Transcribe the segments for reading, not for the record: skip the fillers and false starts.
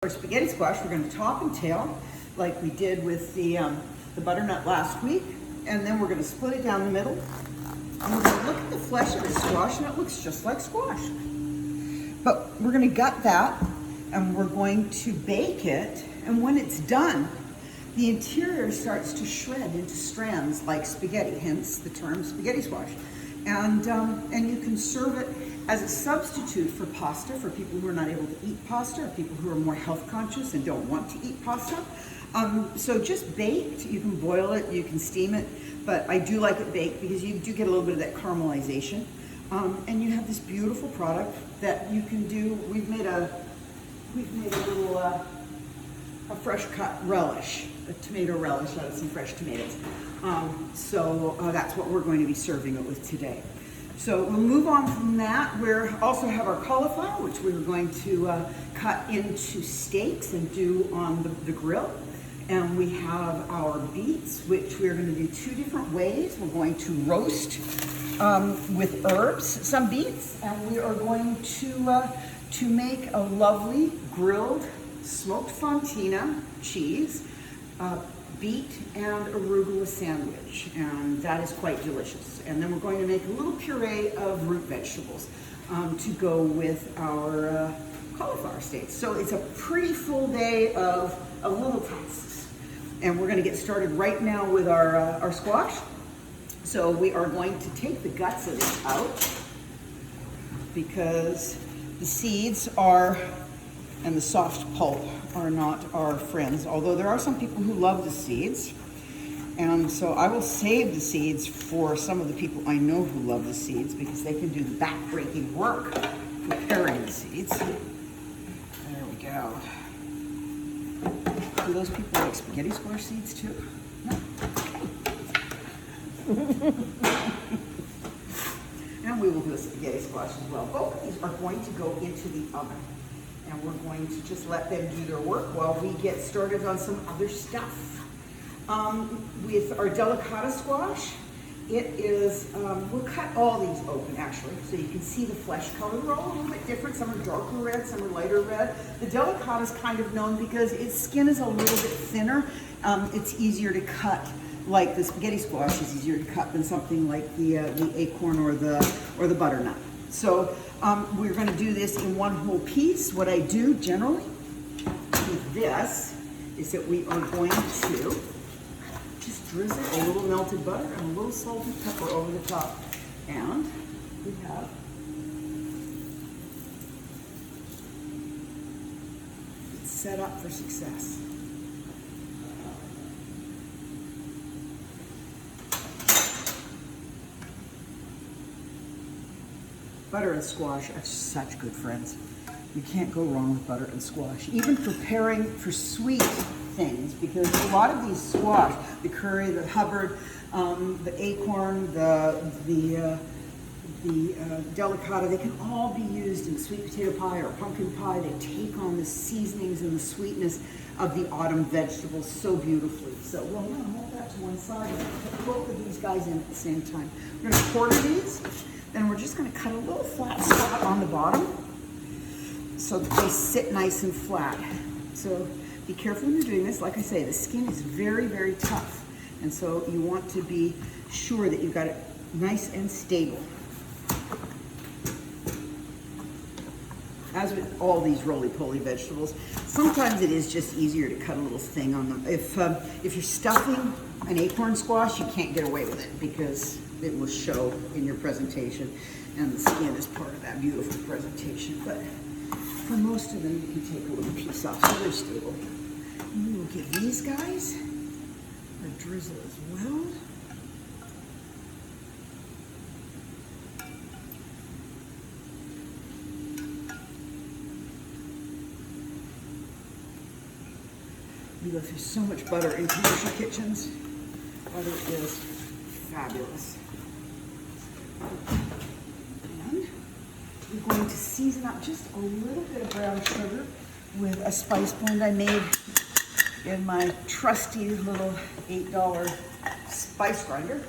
our spaghetti squash, we're going to top and tail like we did with the butternut last week. And then we're going to split it down the middle. And we're going to look at the flesh of the squash, and it looks just like squash. But we're going to gut that, and we're going to bake it. And when it's done, the interior starts to shred into strands like spaghetti, hence the term spaghetti squash. And you can serve it as a substitute for pasta for people who are not able to eat pasta, or people who are more health conscious and don't want to eat pasta. So just baked, you can boil it, you can steam it, but I do like it baked because you do get a little bit of that caramelization. And you have this beautiful product that you can do. We've made a little a fresh cut relish, a tomato relish out of some fresh tomatoes. So that's what we're going to be serving it with today. So we'll move on from that. We also have our cauliflower, which we're going to cut into steaks and do on the grill. And we have our beets, which we're going to do two different ways. We're going to roast with herbs some beets, and we are going to make a lovely grilled smoked fontina cheese, beet and arugula sandwich, and that is quite delicious. And then we're going to make a little puree of root vegetables to go with our cauliflower steaks. So it's a pretty full day of little tasks. And we're going to get started right now with our squash. So we are going to take the guts of it out because the seeds and the soft pulp are not our friends, although there are some people who love the seeds. And so I will save the seeds for some of the people I know who love the seeds because they can do the back-breaking work preparing the seeds. There we go. Do those people like spaghetti squash seeds too? No? And we will do a spaghetti squash as well. Both of these are going to go into the oven. And we're going to just let them do their work while we get started on some other stuff. With our delicata squash, it is, we'll cut all these open actually, so you can see the flesh color. They're all a little bit different. Some are darker red, some are lighter red. The delicata is kind of known because its skin is a little bit thinner. It's easier to cut, like the spaghetti squash is easier to cut than something like the acorn or the butternut. So we're going to do this in one whole piece. What I do generally with this is that we are going to just drizzle a little melted butter and a little salt and pepper over the top. And we have it set up for success. Butter and squash are such good friends. You can't go wrong with butter and squash. Even preparing for sweet things, because a lot of these squash, the curry, the Hubbard, the acorn, the delicata, they can all be used in sweet potato pie or pumpkin pie. They take on the seasonings and the sweetness of the autumn vegetables so beautifully. So we're going to hold that to one side and put both of these guys in at the same time. We're going to quarter these. Then we're just going to cut a little flat spot on the bottom so that they sit nice and flat. So be careful when you're doing this. Like I say, the skin is very, very tough. And so you want to be sure that you've got it nice and stable. As with all these roly-poly vegetables, sometimes it is just easier to cut a little thing on them. If you're stuffing an acorn squash, you can't get away with it because it will show in your presentation, and the skin is part of that beautiful presentation. But for most of them, you can take a little piece off so they're stable. And we will give these guys a drizzle as well. We go through so much butter in commercial kitchens. Butter is fabulous. And we're going to season up just a little bit of brown sugar with a spice blend I made in my trusty little $8 spice grinder.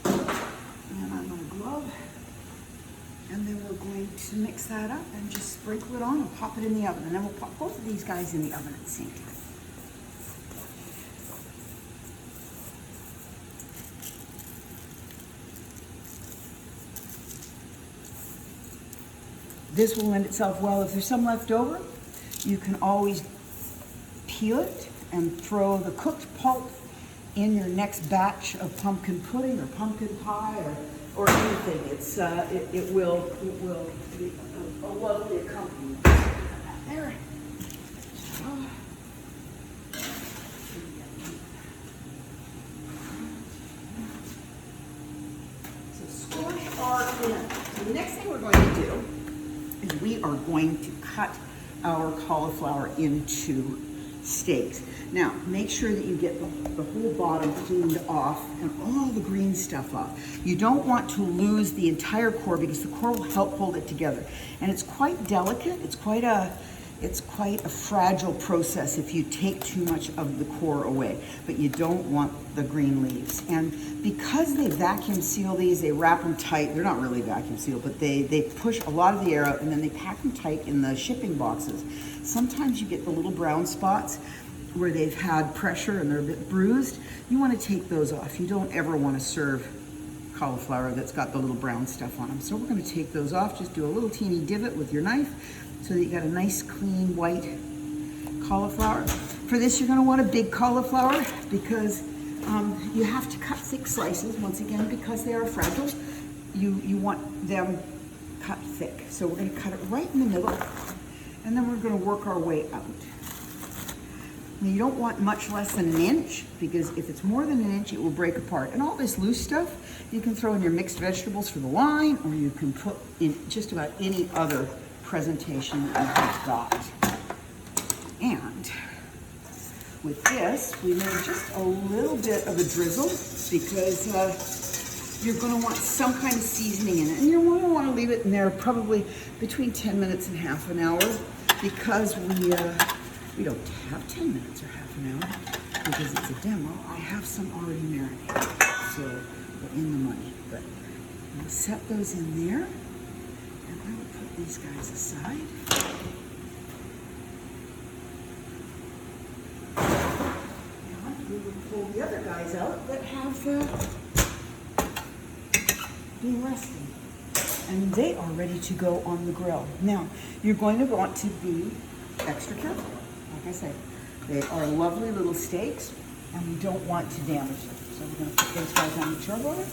And I'm going to glove. And then we're going to mix that up and just sprinkle it on and pop it in the oven. And then we'll pop both of these guys in the oven at the same time. This will lend itself well. If there's some left over, you can always peel it and throw the cooked pulp in your next batch of pumpkin pudding or pumpkin pie or anything. It will be a lovely accompaniment. There. So squash are in. So the next thing we're going to do is we are going to cut our cauliflower into steaks. Now, make sure that you get the whole bottom cleaned off and all the green stuff off. You don't want to lose the entire core because the core will help hold it together. And it's quite delicate. It's quite a fragile process if you take too much of the core away, but you don't want the green leaves. And because they vacuum seal these, they wrap them tight. They're not really vacuum sealed, but they push a lot of the air out and then they pack them tight in the shipping boxes. Sometimes you get the little brown spots where they've had pressure and they're a bit bruised. You want to take those off. You don't ever want to serve cauliflower that's got the little brown stuff on them. So we're going to take those off. Just do a little teeny divot with your knife so that you got a nice clean white cauliflower. For this, you're going to want a big cauliflower because you have to cut thick slices, once again, because they are fragile. You want them cut thick. So we're going to cut it right in the middle, and then we're going to work our way out. Now, you don't want much less than an inch, because if it's more than an inch, it will break apart. And all this loose stuff, you can throw in your mixed vegetables for the wine, or you can put in just about any other presentation that you've got. And with this, we made just a little bit of a drizzle because you're going to want some kind of seasoning in it. And you're going to want to leave it in there probably between 10 minutes and half an hour because we don't have 10 minutes or half an hour because it's a demo. I have some already marinated, so we're in the money. But I'm going to set those in there, and I will put these guys aside. And we will pull the other guys out that have been resting. And they are ready to go on the grill. Now, you're going to want to be extra careful. Like I said, they are lovely little steaks, and we don't want to damage them. So we're going to put those guys on the charbroiler,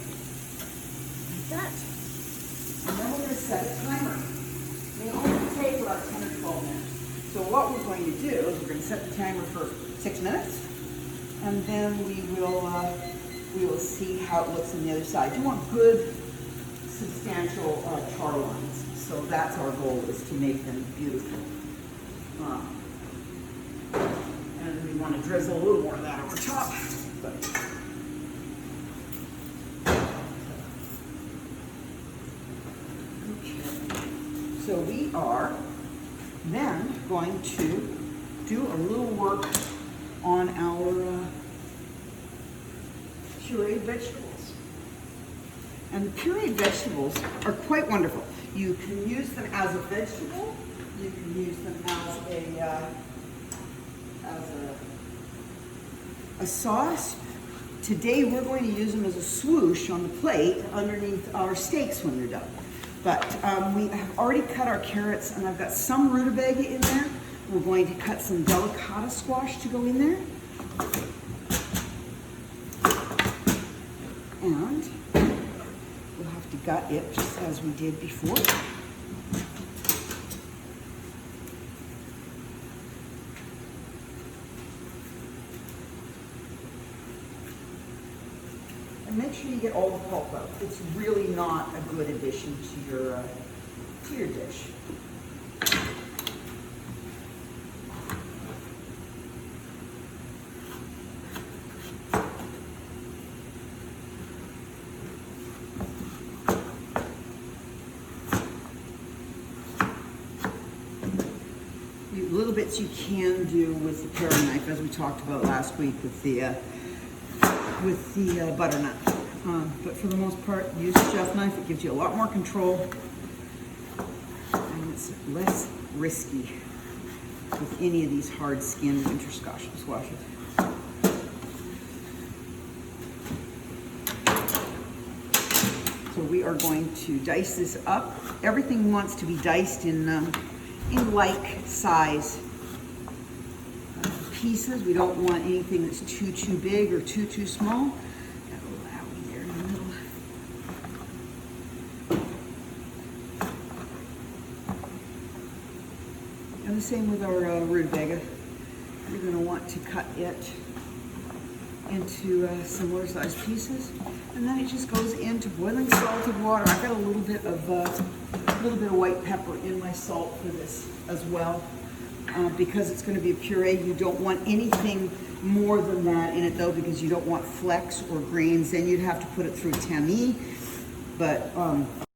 like that. And then we're going to set a timer. They only take about 10 or 12 minutes. So what we're going to do is we're going to set the timer for 6 minutes, and then we will see how it looks on the other side. You want good, substantial char lines. So that's our goal, is to make them beautiful. And we want to drizzle a little more of that over top. But okay. So we are then going to do a little work on our pureed vegetables. And the pureed vegetables are quite wonderful. You can use them as a vegetable. You can use them as a sauce. Today we're going to use them as a swoosh on the plate underneath our steaks when they're done. But we have already cut our carrots, and I've got some rutabaga in there. We're going to cut some delicata squash to go in there. And we'll have to gut it just as we did before. Make sure you get all the pulp out. It's really not a good addition to your dish. Little bits you can do with the paring knife, as we talked about last week with the butternut. But for the most part, use the chef knife. It gives you a lot more control. it's less risky with any of these hard-skinned winter squashes. So we are going to dice this up. Everything wants to be diced in like size pieces. We don't want anything that's too big or too small. Got a little owie there in the middle. And the same with our rutabaga. You're going to want to cut it into similar sized pieces, and then it just goes into boiling salted water. I've got a little bit of white pepper in my salt for this as well, because it's going to be a puree. You don't want anything more than that in it though, because you don't want flecks or grains. Then you'd have to put it through tamis, but